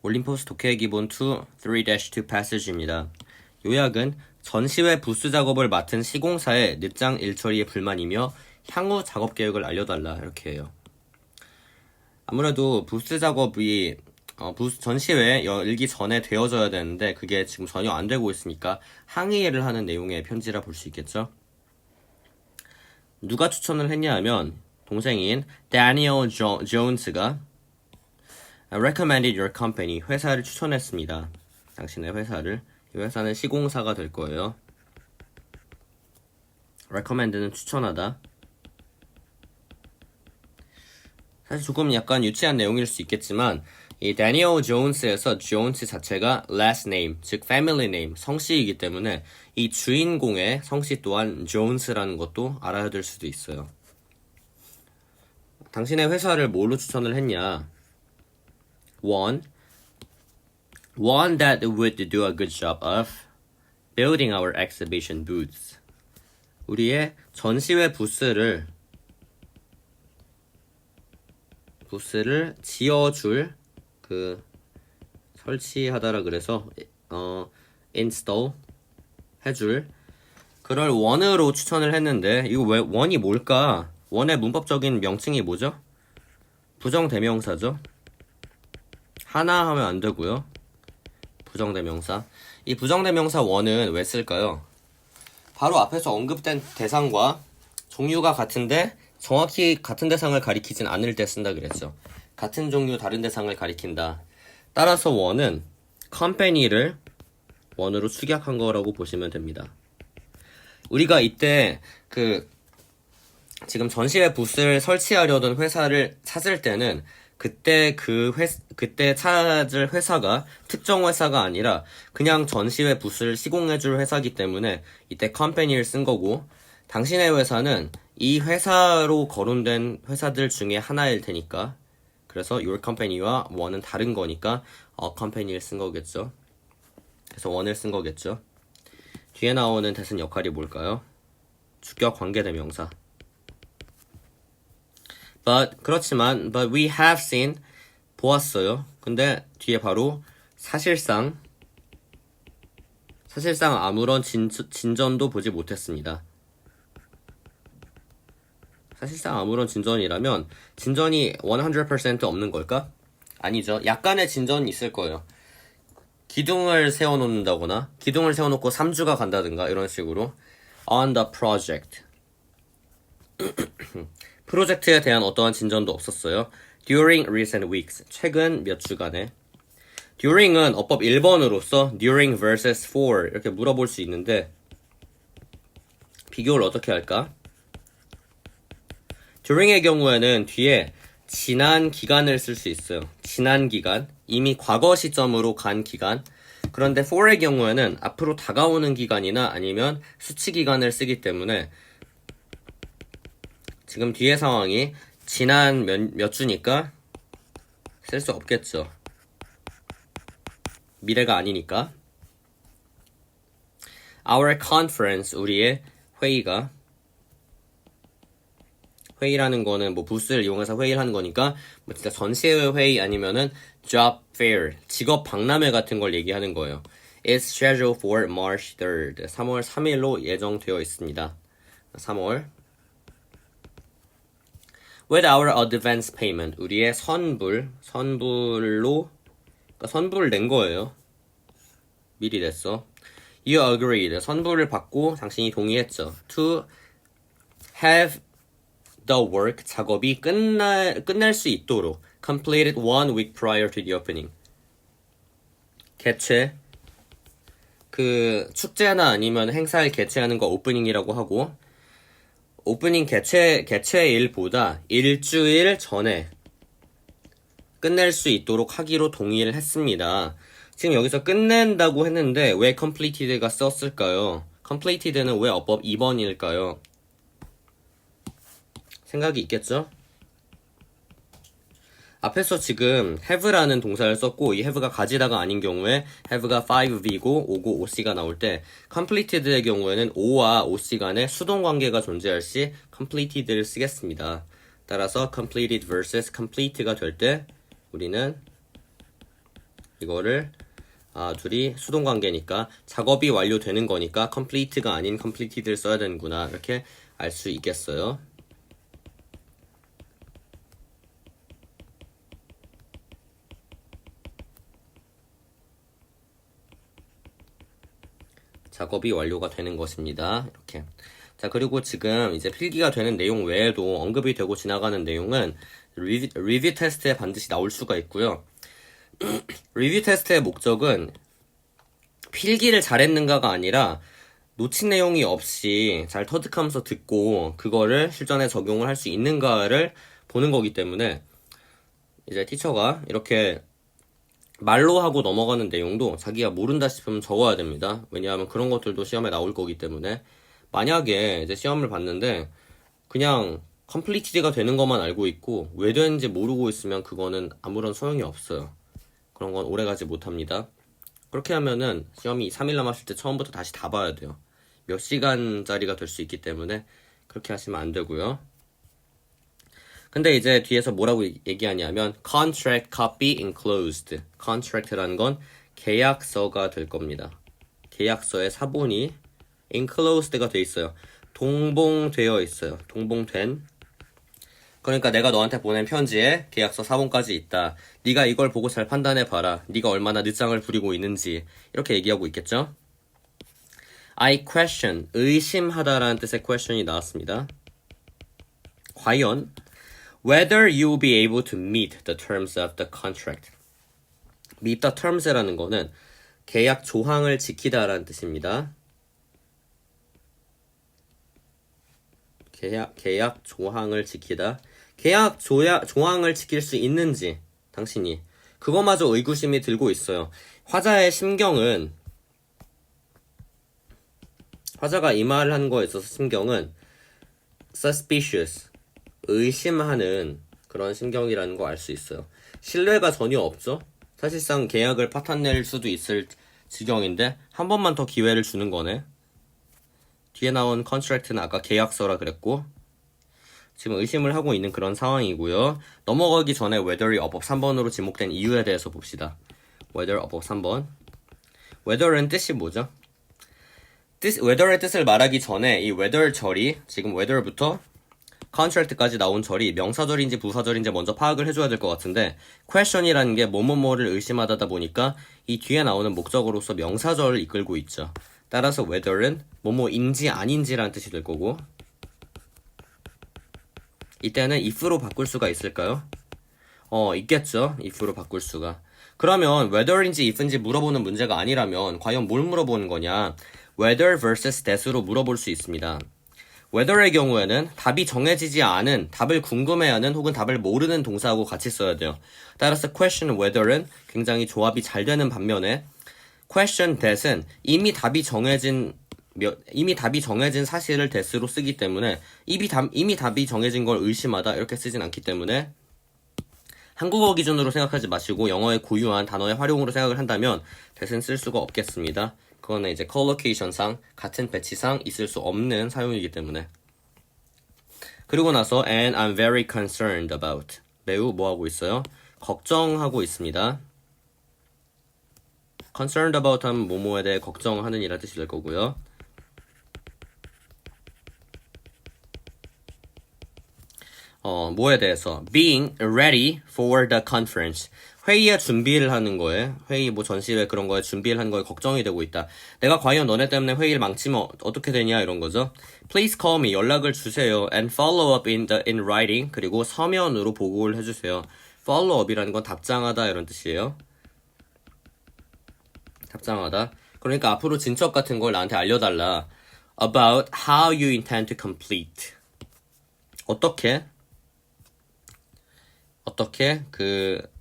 올림포스 독해 기본 2 3-2 패시지입니다. 요약은 전시회 부스 작업을 맡은 시공사의 늦장 일처리에 불만이며 향후 작업 계획을 알려달라 이렇게 해요. 아무래도 부스 작업이 전시회 열기 전에 되어져야 되는데 그게 지금 전혀 안 되고 있으니까 항의를 하는 내용의 편지라 볼 수 있겠죠. 누가 추천을 했냐 하면 동생인 Daniel Jones가 recommended your company, 회사를 추천했습니다. 당신의 회사를. 이 회사는 시공사가 될 거예요. recommend는 추천하다. 사실 조금 약간 유치한 내용일 수 있겠지만 이 Daniel Jones에서 Jones 자체가 last name, 즉 family name, 성씨이기 때문에 이 주인공의 성씨 또한 Jones라는 것도 알아야 될 수도 있어요. 당신의 회사를 뭘로 추천을 했냐? One that would do a good job of building our exhibition booths. 우리의 전시회 부스를 지어줄 설치하다라 그래서 install 해줄 그럴 원으로 추천을 했는데 이거 왜 원이 뭘까? 원의 문법적인 명칭이 뭐죠? 부정대명사죠. 하나 하면 안 되고요. 부정대명사. 이 부정대명사 원은 왜 쓸까요? 바로 앞에서 언급된 대상과 종류가 같은데 정확히 같은 대상을 가리키진 않을 때 쓴다 그랬죠. 같은 종류 다른 대상을 가리킨다. 따라서 원은 company를 원으로 축약한 거라고 보시면 됩니다. 우리가 이때 지금 전시회 부스를 설치하려던 회사를 찾을 때는 그때 찾을 회사가 특정 회사가 아니라 그냥 전시회 부스를 시공해줄 회사이기 때문에 이때 company를 쓴 거고, 당신의 회사는 이 회사로 거론된 회사들 중에 하나일 테니까, 그래서 your company와 원은 다른 거니까 company를 쓴 거겠죠. 그래서 원을 쓴 거겠죠. 뒤에 나오는 대신 역할이 뭘까요? 주격 관계대명사. 그렇지만 we have seen, 보았어요. 근데 뒤에 바로 사실상 아무런 진전도 보지 못했습니다. 사실상 아무런 진전이라면 진전이 100% 없는 걸까? 아니죠. 약간의 진전이 있을 거예요. 기둥을 세워놓는다거나 기둥을 세워놓고 3주가 간다든가 이런 식으로 on the project 프로젝트에 대한 어떠한 진전도 없었어요. During recent weeks, 최근 몇 주간에. During은 어법 1번으로서 during versus for 이렇게 물어볼 수 있는데 비교를 어떻게 할까? During의 경우에는 뒤에 지난 기간을 쓸 수 있어요. 지난 기간, 이미 과거 시점으로 간 기간. 그런데 for의 경우에는 앞으로 다가오는 기간이나 아니면 수치 기간을 쓰기 때문에 지금 뒤에 상황이 지난 몇 주니까 쓸 수 없겠죠. 미래가 아니니까. Our conference, 우리의 회의라는 거는 뭐 부스를 이용해서 회의를 하는 거니까 뭐 진짜 전시회 회의 아니면은 job fair, 직업 박람회 같은 걸 얘기하는 거예요. It's scheduled for March 3rd. 3월 3일로 예정되어 있습니다. 3월. With our advance payment, 우리의 선불로, 그러니까 선불을 낸 거예요. 미리 냈어. You agreed, 선불을 받고 당신이 동의했죠. To have the work, 작업이 끝날 수 있도록 completed 1 week prior to the opening. 개최, 축제나 아니면 행사를 개최하는 거 오프닝이라고 하고, 오프닝 개최일보다 일주일 전에 끝낼 수 있도록 하기로 동의를 했습니다. 지금 여기서 끝낸다고 했는데 왜 completed가 썼을까요? completed는 왜 어법 2번일까요? 생각이 있겠죠? 앞에서 지금 have라는 동사를 썼고 이 have가 가지다가 아닌 경우에 have가 5V고 오고 OC가 나올 때 completed의 경우에는 O와 OC 간에 수동관계가 존재할 시 completed를 쓰겠습니다. 따라서 completed versus complete가 될 때 우리는 이거를 둘이 수동관계니까 작업이 완료되는 거니까 complete가 아닌 completed를 써야 되는구나 이렇게 알 수 있겠어요. 작업이 완료가 되는 것입니다. 이렇게. 자, 그리고 지금 이제 필기가 되는 내용 외에도 언급이 되고 지나가는 내용은 리뷰 테스트에 반드시 나올 수가 있고요. 리뷰 테스트의 목적은 필기를 잘했는가가 아니라 놓친 내용이 없이 잘 터득하면서 듣고 그거를 실전에 적용을 할 수 있는가를 보는 거기 때문에 이제 티처가 이렇게 말로 하고 넘어가는 내용도 자기가 모른다 싶으면 적어야 됩니다. 왜냐하면 그런 것들도 시험에 나올 거기 때문에 만약에 이제 시험을 봤는데 그냥 컴플리티드가 되는 것만 알고 있고 왜 되는지 모르고 있으면 그거는 아무런 소용이 없어요. 그런 건 오래가지 못합니다. 그렇게 하면은 시험이 3일 남았을 때 처음부터 다시 다 봐야 돼요. 몇 시간짜리가 될 수 있기 때문에 그렇게 하시면 안 되고요. 근데 이제 뒤에서 뭐라고 얘기하냐면 contract copy enclosed. contract라는 건 계약서가 될 겁니다. 계약서의 사본이 enclosed가 돼 있어요. 동봉되어 있어요. 동봉된. 그러니까 내가 너한테 보낸 편지에 계약서 사본까지 있다. 네가 이걸 보고 잘 판단해봐라. 네가 얼마나 늦장을 부리고 있는지 이렇게 얘기하고 있겠죠? I question, 의심하다라는 뜻의 question이 나왔습니다. 과연 whether you will be able to meet the terms of the contract. meet the terms라는 거는 계약 조항을 지키다라는 뜻입니다. 계약 조항을 지키다. 계약 조항을 지킬 수 있는지 당신이 그거마저 의구심이 들고 있어요. 화자의 심경은 화자가 이 말을 한 거에 있어서 심경은 suspicious, 의심하는 그런 심경이라는 거 알 수 있어요. 신뢰가 전혀 없죠? 사실상 계약을 파탄낼 수도 있을 지경인데 한 번만 더 기회를 주는 거네. 뒤에 나온 contract는 아까 계약서라 그랬고 지금 의심을 하고 있는 그런 상황이고요. 넘어가기 전에 whether이 above 3번으로 지목된 이유에 대해서 봅시다. whether above 3번. whether은 뜻이 뭐죠? whether의 뜻을 말하기 전에 이 whether 절이 지금 whether부터 contract까지 나온 절이 명사절인지 부사절인지 먼저 파악을 해줘야 될 것 같은데 question이라는 게 뭐뭐뭐를 의심하다 보니까 이 뒤에 나오는 목적어로서 명사절을 이끌고 있죠. 따라서 whether은 뭐뭐인지 아닌지라는 뜻이 될 거고 이때는 if로 바꿀 수가 있을까요? 있겠죠. if로 바꿀 수가. 그러면 whether인지 if인지 물어보는 문제가 아니라면 과연 뭘 물어보는 거냐? whether vs that으로 물어볼 수 있습니다. whether의 경우에는 답이 정해지지 않은, 답을 궁금해하는 혹은 답을 모르는 동사하고 같이 써야 돼요. 따라서 question whether은 굉장히 조합이 잘 되는 반면에 question that은 이미 답이 정해진 사실을 that으로 쓰기 때문에 이미 답이 정해진 걸 의심하다 이렇게 쓰진 않기 때문에 한국어 기준으로 생각하지 마시고 영어의 고유한 단어의 활용으로 생각을 한다면 that은 쓸 수가 없겠습니다. 그거는 이제 컬로케이션상 같은 배치상 있을 수 없는 사용이기 때문에. 그리고 나서 and I'm very concerned about 매우 뭐하고 있어요? 걱정하고 있습니다. concerned about 하면 뭐뭐에 대해 걱정하는 이라 뜻이 될 거고요. 뭐에 대해서 being ready for the conference 회의에 준비를 하는 거에 회의 뭐 전시회 그런 거에 준비를 하는 거에 걱정이 되고 있다. 내가 과연 너네 때문에 회의를 망치면 어떻게 되냐 이런 거죠. Please call me 연락을 주세요 and follow up in writing 그리고 서면으로 보고를 해주세요. follow up이라는 건 답장하다 이런 뜻이에요. 답장하다. 그러니까 앞으로 진척 같은 걸 나한테 알려달라. About how you intend to complete 어떻게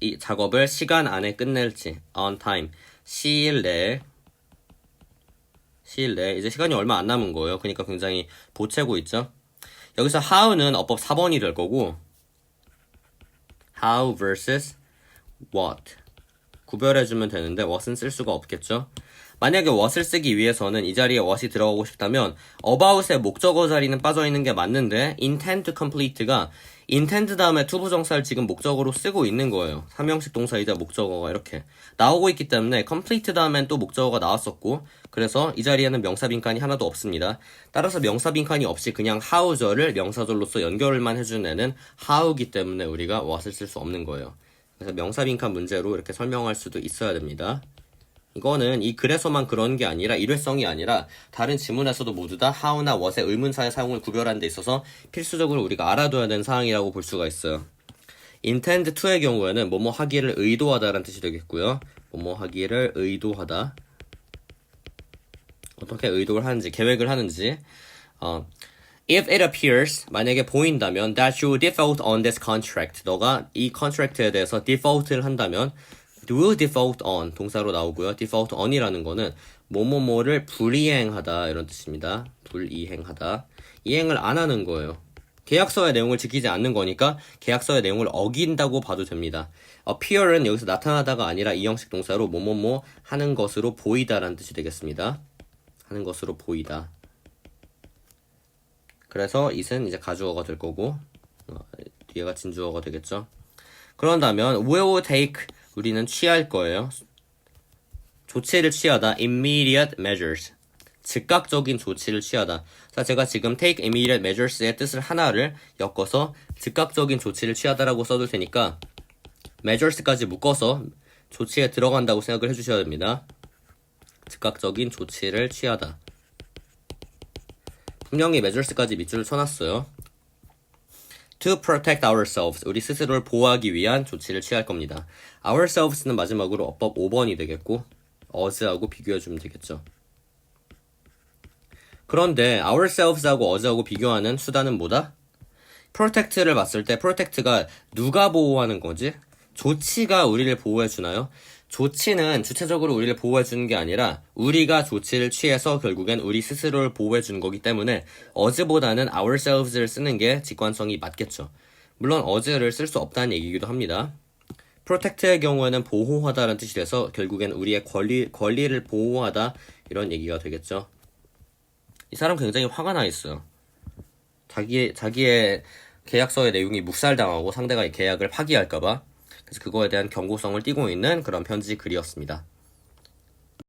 이 작업을 시간 안에 끝낼지 on time 시일 내에 이제 시간이 얼마 안 남은 거예요. 그러니까 굉장히 보채고 있죠. 여기서 how는 어법 4번이 될 거고 how vs what 구별해주면 되는데 what은 쓸 수가 없겠죠. 만약에 what을 쓰기 위해서는 이 자리에 what이 들어가고 싶다면 about의 목적어 자리는 빠져있는 게 맞는데 intend to complete가 intend 다음에 to 부정사를 지금 목적어로 쓰고 있는 거예요. 삼형식 동사이자 목적어가 이렇게 나오고 있기 때문에 complete 다음엔 또 목적어가 나왔었고 그래서 이 자리에는 명사 빈칸이 하나도 없습니다. 따라서 명사 빈칸이 없이 그냥 how절을 명사절로서 연결만 해주는 애는 how이기 때문에 우리가 what을 쓸 수 없는 거예요. 그래서 명사 빈칸 문제로 이렇게 설명할 수도 있어야 됩니다. 이거는 이 글에서만 그런 게 아니라 일회성이 아니라 다른 지문에서도 모두 다 how나 what의 의문사의 사용을 구별하는 데 있어서 필수적으로 우리가 알아둬야 되는 사항이라고 볼 수가 있어요. intend to의 경우에는 뭐뭐 하기를 의도하다라는 뜻이 되겠고요. 뭐뭐 하기를 의도하다. 어떻게 의도를 하는지, 계획을 하는지. If it appears, 만약에 보인다면 that you default on this contract, 너가 이 contract에 대해서 default를 한다면 do default on 동사로 나오고요. default on이라는 거는 뭐뭐뭐를 불이행하다 이런 뜻입니다. 불이행하다. 이행을 안 하는 거예요. 계약서의 내용을 지키지 않는 거니까 계약서의 내용을 어긴다고 봐도 됩니다. appear은 여기서 나타나다가 아니라 이 형식 동사로 뭐뭐뭐 하는 것으로 보이다라는 뜻이 되겠습니다. 하는 것으로 보이다. 그래서 it은 이제 가주어가 될 거고 뒤에가 진주어가 되겠죠. 그런다면 will take 우리는 취할 거예요. 조치를 취하다 immediate measures 즉각적인 조치를 취하다. 자, 제가 지금 take immediate measures의 뜻을 하나를 엮어서 즉각적인 조치를 취하다라고 써둘 테니까 measures까지 묶어서 조치에 들어간다고 생각을 해주셔야 됩니다. 즉각적인 조치를 취하다. 분명히 measures까지 밑줄을 쳐놨어요. To protect ourselves, 우리 스스로를 보호하기 위한 조치를 취할 겁니다. ourselves는 마지막으로 어법 5번이 되겠고 us하고 비교해주면 되겠죠. 그런데 ourselves하고 us하고 비교하는 수단은 뭐다? protect를 봤을 때 protect가 누가 보호하는 거지? 조치가 우리를 보호해주나요? 조치는 주체적으로 우리를 보호해주는 게 아니라 우리가 조치를 취해서 결국엔 우리 스스로를 보호해주는 거기 때문에 us보다는 ourselves를 쓰는 게 직관성이 맞겠죠. 물론 us를 쓸 수 없다는 얘기이기도 합니다. protect의 경우에는 보호하다라는 뜻이 돼서 결국엔 우리의 권리를 보호하다 이런 얘기가 되겠죠. 이 사람 굉장히 화가 나 있어요. 자기의 계약서의 내용이 묵살당하고 상대가 이 계약을 파기할까봐 그래서 그거에 대한 경고성을 띠고 있는 그런 편지 글이었습니다.